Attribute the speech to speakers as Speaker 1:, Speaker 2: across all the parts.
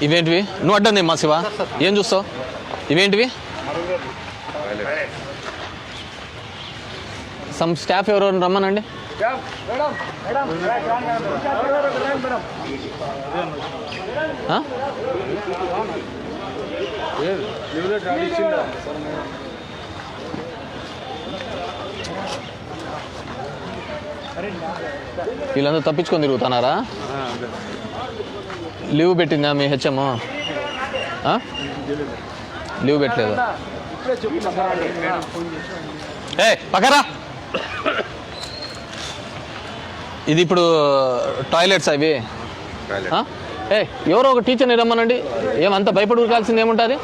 Speaker 1: ఇవేంటివి? నువ్వు అడ్డంది మా శివ, ఏం చూస్తావు? ఇవేంటివి? సమ్ స్టాఫ్ ఎవరెవరు రమ్మనండి. వీళ్ళందరూ తప్పించుకొని తిరుగుతున్నారా? లీవ్ పెట్టిందా మీ హెచ్ఎం? లీవ్ పెట్టలేదు. ఏ పక్కరా, ఇది ఇప్పుడు టాయిలెట్స్ అవి. ఏ ఎవరో ఒక టీచర్ని రమ్మనండి. ఏమంతా భయపడి ఉరకాల్సింది ఏముంటుంది?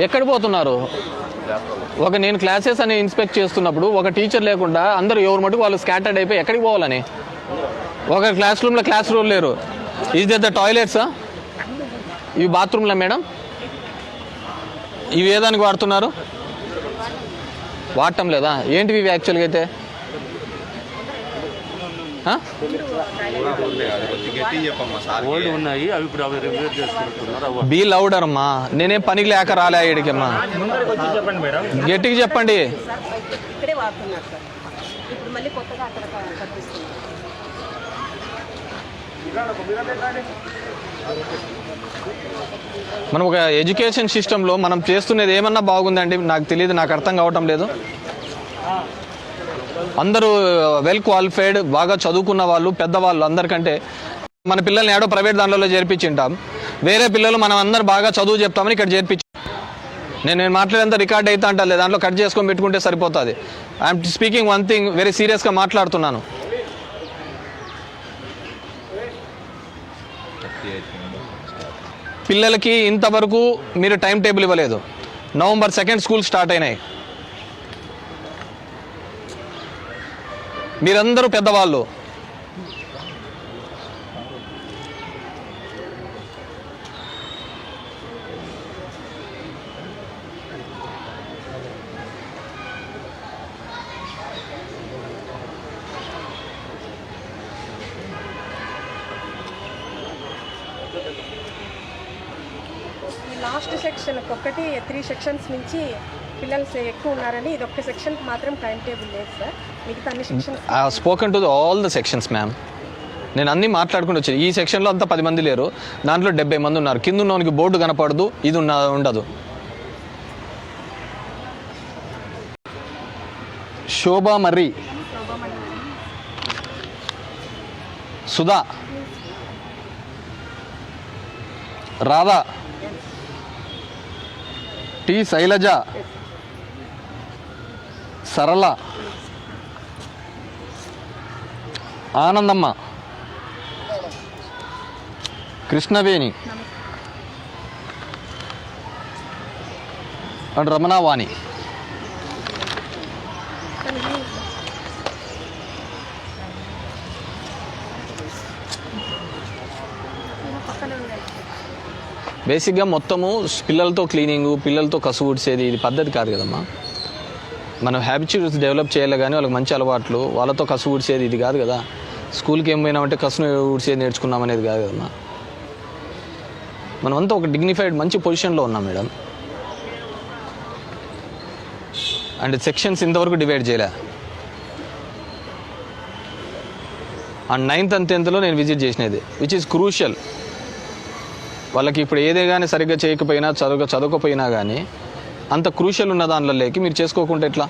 Speaker 1: ఎక్కడ పోతున్నారు? నేను క్లాసెస్ అని ఇన్స్పెక్ట్ చేస్తున్నప్పుడు ఒక టీచర్ లేకుండా అందరూ ఎవరు మటుకు వాళ్ళు స్కాటర్డ్ అయిపోయి ఎక్కడికి పోవాలని? ఒక క్లాస్ రూమ్ లేరు. ఈజ్ ద టాయిలెట్సా? ఇవి బాత్రూమ్లా మేడం? ఇవి ఏదానికి వాడుతున్నారు? వాడటం లేదా? ఏంటివి ఇవి యాక్చువల్గా అయితే? బీ లౌడర్ అమ్మా, నేనేం పనికి లేక రాలే ఇక్కడికమ్మా. గట్టిగా చెప్పండి. మనం ఒక ఎడ్యుకేషన్ సిస్టంలో మనం చేస్తున్నది ఏమన్నా బాగుందండి? నాకు తెలియదు, నాకు అర్థం కావటం లేదు. అందరూ వెల్ క్వాలిఫైడ్, బాగా చదువుకున్న వాళ్ళు, పెద్దవాళ్ళు అందరికంటే మన పిల్లల్ని ఏడో ప్రైవేట్ దాంట్లో చేర్పించింటాం. వేరే పిల్లలు మనం అందరు బాగా చదువు చెప్తామని ఇక్కడ చేర్పించి నేను మాట్లాడేంత రికార్డ్ అయితే అంటలే, దాంట్లో కట్ చేసుకొని పెట్టుకుంటే సరిపోతుంది. I'm speaking one thing, very సీరియస్గా మాట్లాడుతున్నాను. పిల్లలకి ఇంతవరకు మీరు టైం టేబుల్ ఇవ్వలేదు. November 2 స్కూల్ స్టార్ట్ అయినాయి. మీరందరూ పెద్దవాళ్ళు.
Speaker 2: లాస్ట్ సెక్షన్ ఒకటి 3 సెక్షన్స్ నుంచి పిల్లలు ఎక్కువ ఉన్నారని ఇది ఒక్క సెక్షన్కి మాత్రం టైం టేబుల్ లేదు సార్. మిగతా అన్ని sections
Speaker 1: I have spoken to all the sections ma'am. నేను అన్నీ మాట్లాడుకుంటూ వచ్చాను. ఈ సెక్షన్లో అంతా 10 మంది లేరు, దాంట్లో 70 మంది ఉన్నారు. కింద ఉన్నవానికి బోర్డు కనపడదు, ఇది ఉండదు. శోభా మర్రి, సుధా, రాధా, టి శైలజ, సరళ, ఆనందమ్మ, కృష్ణవేణి అండ్ రమణావాణి. బేసిక్గా మొత్తము పిల్లలతో క్లీనింగు, పిల్లలతో కసు ఊడ్చేది ఇది పద్ధతి కాదు కదమ్మా. మనం హ్యాబిట్యూడ్స్ డెవలప్ చేయాలి కానీ వాళ్ళకి మంచి అలవాట్లు, వాళ్ళతో కసు ఊడ్చేది ఇది కాదు కదా. స్కూల్కి ఏం పోయినామంటే కసును ఊడ్చేది నేర్చుకున్నాం అనేది కాదు కదమ్మా. మనమంతా ఒక డిగ్నిఫైడ్ మంచి పొజిషన్లో ఉన్నాం మేడం. అండ్ సెక్షన్స్ ఇంతవరకు డివైడ్ చేయలే. అండ్ 9th and 10th నేను విజిట్ చేసినది, విచ్ ఈస్ క్రూషియల్. వాళ్ళకి ఇప్పుడు ఏదే కానీ సరిగ్గా చేయకపోయినా చదవకపోయినా కానీ అంత క్రూషియల్ ఉన్న దాంట్లోకి మీరు చేసుకోకుంటే ఎట్లా?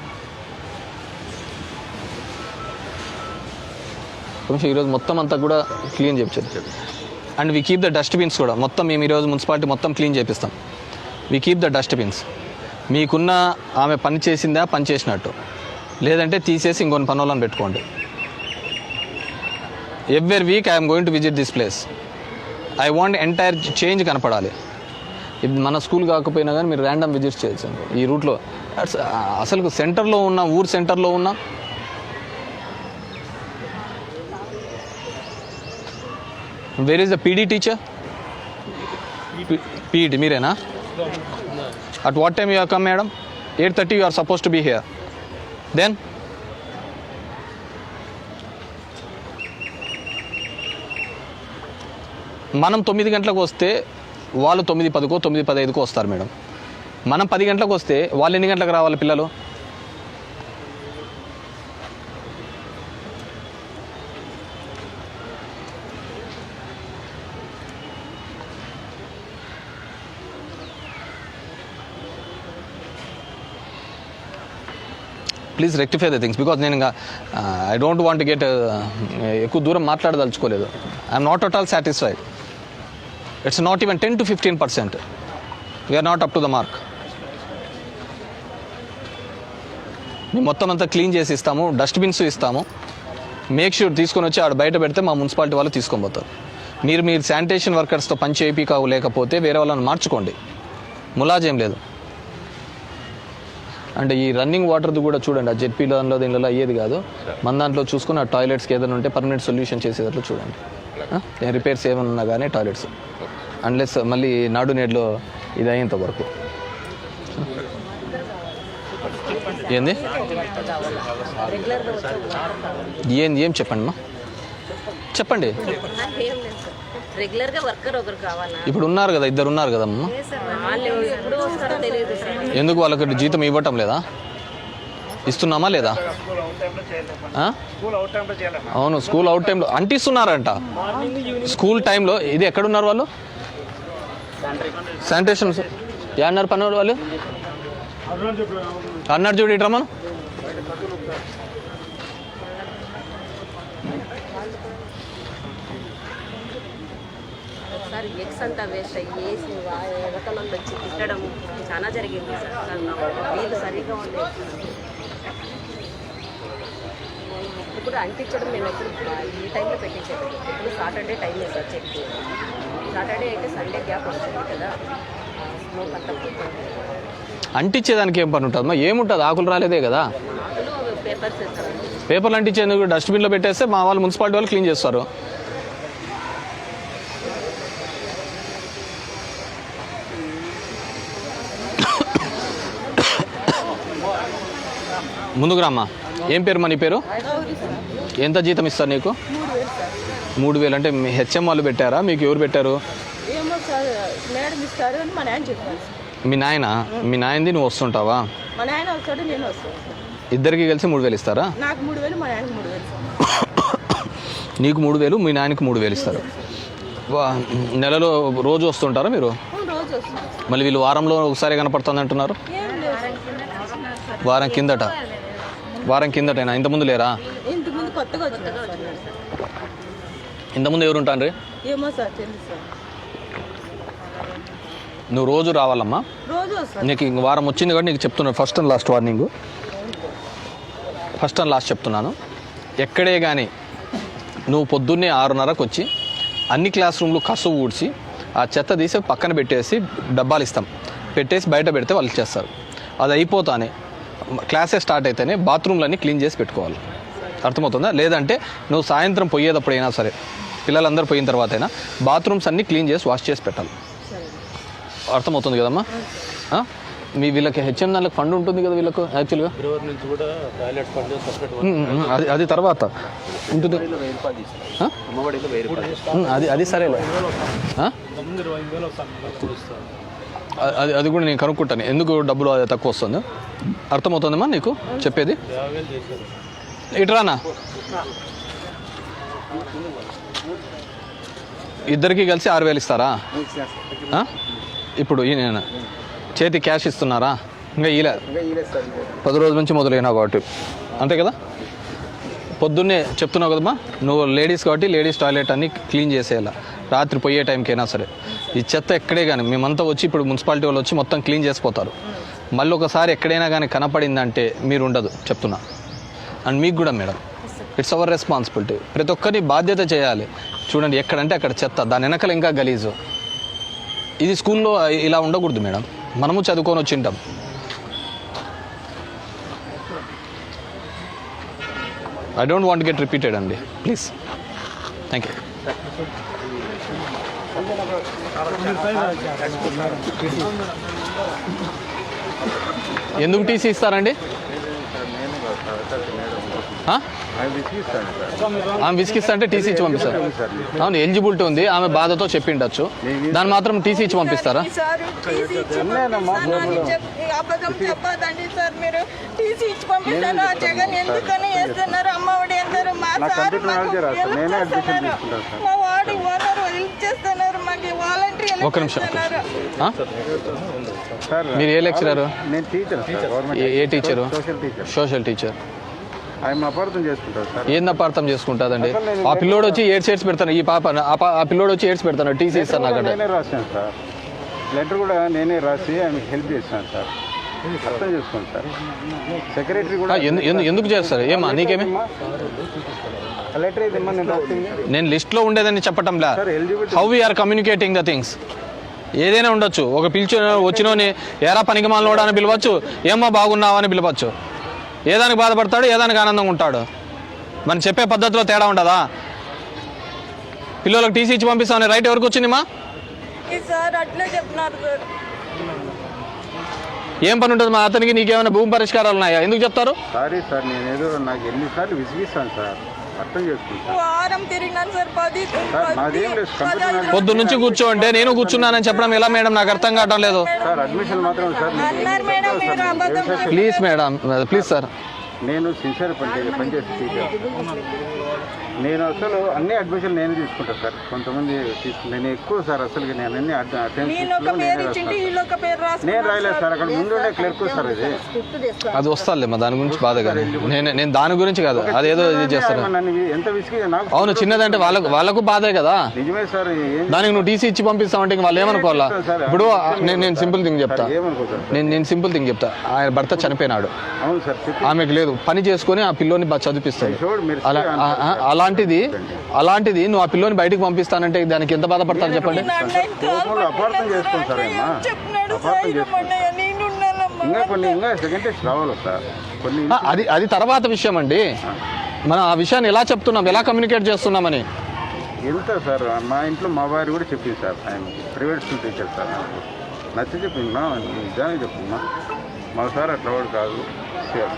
Speaker 1: ఈరోజు మొత్తం అంతా కూడా క్లీన్ చేయించారు. And we keep the dustbins కూడా మొత్తం మేము ఈరోజు మున్సిపాలిటీ మొత్తం క్లీన్ చేపిస్తాం. We keep the dustbins. మీకున్న ఆమె పని చేసిందా పని చేసినట్టు, లేదంటే తీసేసి ఇంకొన్ని పనులను పెట్టుకోండి. Every week I'm going to visit this place. I want entire change కనపడాలి. ఇది మన స్కూల్ కాకపోయినా కానీ మీరు ర్యాండమ్ విజిట్స్ చేయొచ్చు ఈ రూట్లో. అసలు సెంటర్లో ఉన్న, ఊరు సెంటర్లో ఉన్న where is the PD teacher? PET మీరేనా? At what time you come madam? 8:30 you are suppose to be here. Then మనం 9 గంటలకు వస్తే వాళ్ళు 9:10కో 9:15కో వస్తారు మేడం. మనం 10 గంటలకు వస్తే వాళ్ళు ఎన్ని గంటలకు రావాలి పిల్లలు? Please rectify the things because నేను ఇంకా ఐ డోంట్ వాంట్ గెట్ ఎక్కువ దూరం మాట్లాడదలుచుకోలేదు. I'm not at all satisfied. It's not even 10 to 15%. We are not up to the mark. మేము మొత్తం అంతా క్లీన్ చేసి ఇస్తాము, డస్ట్బిన్స్ ఇస్తాము. మేక్ షూర్ తీసుకొని వచ్చి ఆడ బయట పెడితే మా మున్సిపాలిటీ వాళ్ళు తీసుకొని పోతారు. మీరు శానిటేషన్ వర్కర్స్తో పని లేకపోతే వేరే వాళ్ళని మార్చుకోండి, ములాజేం లేదు. అంటే ఈ రన్నింగ్ వాటర్ది కూడా చూడండి, ఆ జెడ్పీ దానిలో దీనిలో అయ్యేది కాదు. మన దాంట్లో చూసుకుని ఆ టాయిలెట్స్కి ఏదైనా ఉంటే పర్మనెంట్ సొల్యూషన్ చేసేటట్లు చూడండి. రిపేర్స్ ఏమైనా ఉన్నా కానీ టాయిలెట్స్ అన్లెస్ మళ్ళీ నాడు నేడులో ఇది అయ్యేంత వరకు. ఏంది ఏం చెప్పండి మా, చెప్పండి.
Speaker 3: రెగ్యులర్గా వర్కర్ ఒకరు కావాలా?
Speaker 1: ఇప్పుడు ఉన్నారు కదా, ఇద్దరు ఉన్నారు కదమ్మా. ఎందుకు వాళ్ళకి జీతం ఇవ్వటం లేదా? ఇస్తున్నామా లేదా? అవును, స్కూల్ అవుట్ టైంలో అంటిస్తున్నారంట. స్కూల్ టైంలో ఇది ఎక్కడున్నారు వాళ్ళు? శానిటేషన్ ఏమన్నారు పని వాళ్ళు? అన్నారు చూడు ఇటు రమ్మను.
Speaker 3: సార్ ఎగ్స్ అంతా వేస్ట్ అయ్యి వెనకలో వచ్చి తిట్టడం చాలా జరిగింది సార్. వీళ్ళు సరిగ్గా ఉండేది. ఇప్పుడు అంటించడం మేము ఎప్పుడు ఈ టైంలో పెట్టించాము. ఇప్పుడు Saturday time sir check. Saturday అయితే సండే గ్యాప్ వస్తుంది కదా, స్మోక్ అంతా పోతుంది.
Speaker 1: అంటించేదానికి ఏం పని ఉంటుందమ్మా? ఏముంటుంది, ఆకులు రాలేదే కదా.
Speaker 3: ఆకులు పేపర్స్ వేస్తారు.
Speaker 1: పేపర్లు అంటించేందుకు డస్ట్బిన్లో పెట్టేస్తే మా వాళ్ళు మున్సిపాలిటీ వాళ్ళు క్లీన్ చేస్తారు. ముందుకు రామ్మా. ఏం పేరు మా నీ పేరు? ఎంత జీతం ఇస్తారు నీకు? 3,000. అంటే మీ హెచ్ఎం వాళ్ళు పెట్టారా, మీకు ఎవరు పెట్టారు? మీ నాయన? మీ నాయనది నువ్వు వస్తుంటావా? ఇద్దరికి కలిసి 3,000 ఇస్తారా? నీకు 3,000, మీ నాయనకి 3,000 ఇస్తారు. నెలలో రోజు వస్తుంటారా మీరు? మళ్ళీ వీళ్ళు వారంలో ఒకసారి కనపడుతుంది అంటున్నారు. వారం కిందటైనా? ఇంతకుముందు లేరా? ఇంతకుముందు ఎవరు ఉంటాను? నువ్వు రోజు రావాలమ్మా. నీకు ఇంక వారం వచ్చింది కాబట్టి నీకు చెప్తున్నాను, first and last warning. First and last చెప్తున్నాను. ఎక్కడే కానీ నువ్వు పొద్దున్నే 6:30కు వచ్చి అన్ని క్లాస్ రూమ్లు కసు ఊడ్చి ఆ చెత్త తీసి పక్కన పెట్టేసి డబ్బాలు ఇస్తాం, పెట్టేసి బయట పెడితే వాళ్ళు చేస్తారు. అది అయిపోతానే క్లాసెస్ స్టార్ట్ అయితేనే బాత్రూమ్లన్నీ క్లీన్ చేసి పెట్టుకోవాలి. అర్థమవుతుందా? లేదంటే నువ్వు సాయంత్రం పోయేటప్పుడైనా సరే, పిల్లలందరూ పోయిన తర్వాత అయినా బాత్రూమ్స్ అన్నీ క్లీన్ చేసి వాష్ చేసి పెట్టాలి. అర్థమవుతుంది కదమ్మా? వీళ్ళకి హెచ్ఎం దానికి ఫండ్ ఉంటుంది కదా వీళ్ళకు యాక్చువల్గా. అది తర్వాత ఉంటుంది. అది సరేలే. అది కూడా నేను కనుక్కుంటాను ఎందుకు డబ్బులు తక్కువ వస్తుంది. అర్థమవుతుందమ్మా నీకు చెప్పేది? ఇట్రానా ఇద్దరికి కలిసి 6,000 ఇస్తారా? ఇప్పుడు ఈయన చేతి క్యాష్ ఇస్తున్నారా? ఇంకా ఇలా 10 రోజుల నుంచి మొదలైనా కాబట్టి అంతే కదా. పొద్దున్నే చెప్తున్నావు కదమ్మా, నువ్వు లేడీస్ కాబట్టి లేడీస్ టాయిలెట్ అన్నీ క్లీన్ చేసేయాలి. రాత్రి పోయే టైంకైనా సరే ఈ చెత్త ఎక్కడే కానీ మేమంతా వచ్చి ఇప్పుడు మున్సిపాలిటీ వాళ్ళు వచ్చి మొత్తం క్లీన్ చేసిపోతారు. మళ్ళీ ఒకసారి ఎక్కడైనా కానీ కనపడిందంటే మీరు ఉండదు చెప్తున్నా. అండ్ మీకు కూడా మేడం, ఇట్స్ అవర్ రెస్పాన్సిబిలిటీ. ప్రతి ఒక్కరి బాధ్యత చేయాలి. చూడండి ఎక్కడంటే అక్కడ చెత్త, దాని వెనకాల ఇంకా గలీజు. ఇది స్కూల్లో ఇలా ఉండకూడదు మేడం. మనము చదువుకొని వచ్చింటాం. I don't want get repeated అండి, ప్లీజ్. Thank you. ఎందుకు టీసీ ఇస్తారండి? ఆమె విసిగిస్తా అంటే టీసీ ఇచ్చి పంపిస్తారు. అవును, ఎలిజిబిలిటీ ఉంది, ఆమె బాధతో చెప్పిండొచ్చు, దాన్ని మాత్రం టీసీ ఇచ్చి పంపిస్తారా?
Speaker 4: అబద్ధం చెప్పదండి సార్, మీరు టీసీ ఇచ్చి పంపిస్తారు. జగన్ ఎందుకని వేస్తున్నారు? అమ్మఒడి అందరూ మా సార్ మా వాడి ఓనర్ హెల్ప్ చేస్తున్నారు, మాకు వాలంటరీ
Speaker 1: ఒక్క నిమిషం. మీరు ఏ లెక్చరర్? ఏ టీచరు? Social teacher. ఏంది అపార్థం చేసుకుంటుందండి? ఆ పిల్లోడు వచ్చి ఏడ్స్ పెడతాను, ఈ పాప ఆ పిల్లోడు వచ్చి ఏడ్స్ పెడతాను, టీసీ ఇస్తాను నాకు.
Speaker 5: రాశాను సార్, లెటర్ కూడా నేనే రాసి ఆమెకు హెల్ప్ చేస్తాను సార్, అర్థం చేసుకోండి సార్. సెక్రటరీ కూడా
Speaker 1: ఎందుకు చేస్తారు? ఏమా నీకేమి?
Speaker 5: లెటర్ అయితే నేను రాసింది,
Speaker 1: నేను లిస్ట్లో ఉండేదని చెప్పటంలా. How we are communicating the things. ఏదైనా ఉండొచ్చు, ఒక వచ్చినోని ఎరా పనికి మాలనోడా అని పిలవచ్చు, ఏమ్మా బాగున్నావా అని పిలవచ్చు. ఏదానికి బాధపడతాడు, ఏదానికి ఆనందంగా ఉంటాడు. మనం చెప్పే పద్ధతిలో తేడా ఉండదా? పిల్లలకు టీసీ ఇచ్చి పంపిస్తామని రైట్ ఎవరికి వచ్చింది మా?
Speaker 4: సార్ అట్లే చెప్తున్నారు సార్.
Speaker 1: ఏం పని ఉంటుంది మా అతనికి? నీకేమైనా భూమి పరిష్కారాలు ఉన్నాయా? ఎందుకు చెప్తారు?
Speaker 5: సారీ సార్, నేను ఏదో నాకు ఎన్నిసార్లు విసిగిస్తాను సార్, అర్థం చేసుకుంటాను.
Speaker 4: వారం తిరిగినాను సార్,
Speaker 1: పొద్దు నుంచి కూర్చోంటే నేను కూర్చున్నానని చెప్పడం ఎలా మేడం? నాకు అర్థం కావడం లేదు.
Speaker 5: సార్ అడ్మిషన్ మాత్రం sir
Speaker 1: please madam, please sir.
Speaker 5: నేను సిన్సియర్ పనిచేసే టీచర్. నేను అసలు అన్ని అడ్మిషన్ నేనే తీసుకుంటాను సార్. కొంతమంది నేను ఎక్కువ సార్, అసలు నేను అన్ని నేను రాయలేదు సార్. అక్కడ ముందుండే క్లర్క్ సార్,
Speaker 1: అది వస్తాలేమ్మా, దాని గురించి బాధ కాదు. నేను దాని గురించి కాదు, అదేదో ఇది చేస్తాను.
Speaker 5: ఎంత విసిగి నాకు.
Speaker 1: అవును, చిన్నదంటే వాళ్ళకు బాధే కదా.
Speaker 5: నిజమే సార్.
Speaker 1: దానికి నువ్వు టీసీ ఇచ్చి పంపిస్తామంటే వాళ్ళు ఏమనుకోవాలా? ఇప్పుడు నేను సింపుల్ థింగ్ చెప్తా, నేను సింపుల్ థింగ్ చెప్తా. ఆయన భర్త చనిపోయినాడు,
Speaker 5: అవును సార్,
Speaker 1: ఆమెకు లేదు, పని చేసుకుని ఆ పిల్లోని చదివిస్తాడు. అలాంటిది నువ్వు ఆ పిల్లోని బయటకు పంపిస్తానంటే దానికి ఎంత బాధపడతాను చెప్పండి.
Speaker 5: అపార్థం చేసుకోండి సార్,
Speaker 1: అది తర్వాత విషయం అండి. మనం ఆ విషయాన్ని ఎలా చెప్తున్నాం, ఎలా కమ్యూనికేట్ చేస్తున్నామని.
Speaker 5: ఎంత సార్, మా ఇంట్లో మా వారి కూడా చెప్పింది సార్, ఆయన ప్రైవేట్ స్కూల్ టీచర్ సార్, నాకు నచ్చి చెప్పిందా, నిజానికి చెప్తున్నా. మా సార్ అట్లా వాడు కాదు,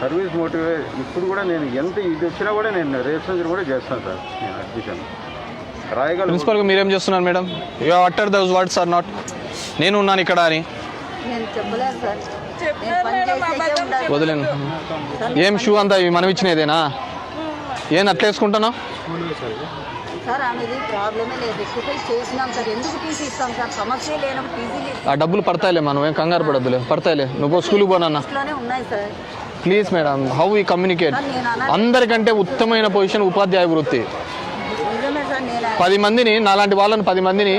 Speaker 5: సర్వీస్ మోటివే. ఇప్పుడు కూడా నేను ఎంత ఇది వచ్చినా కూడా నేను రేషన్ కూడా చేస్తాను సార్. నేను అడ్మిషన్ రాయగలను.
Speaker 1: ప్రిన్సిపల్గా మీరేం చేస్తున్నారు madam? You utter those words or not. నేను ఉన్నాను ఇక్కడ అని వదిలేను. ఏం షూ అంతా ఇవి మనం ఇచ్చినదేనా? ఏం అట్లా వేసుకుంటున్నావు? ఆ డబ్బులు పడతాయిలే, మనం ఏం కంగారు పడద్దులే, పడతాయిలే. నువ్వు స్కూల్కి పోనన్నా please madam. How we communicate. అందరికంటే ఉత్తమమైన పొజిషన్ ఉపాధ్యాయ వృత్తి. 10 మందిని, నాలాంటి వాళ్ళని 10 మందిని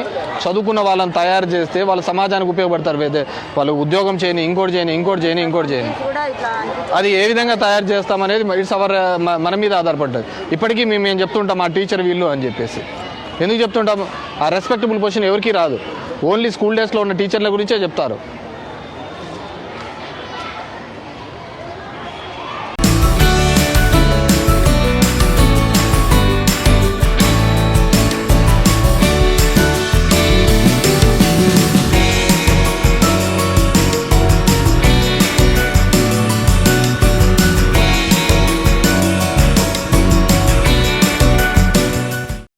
Speaker 1: చదువుకున్న వాళ్ళని తయారు చేస్తే వాళ్ళు సమాజానికి ఉపయోగపడతారు. వాళ్ళు ఉద్యోగం చేయని, ఇంకోటి చేయని. అది ఏ విధంగా తయారు చేస్తామనేది ఇట్స్ అవర్, మన మీద ఆధారపడ్డది. ఇప్పటికీ మేము చెప్తుంటాం మా టీచర్ వీళ్ళు అని చెప్పేసి. ఎందుకు చెప్తుంటాము? ఆ రెస్పెక్టబుల్ పొజిషన్ ఎవరికి రాదు. ఓన్లీ స్కూల్ డేస్లో ఉన్న టీచర్ల గురించే చెప్తారు.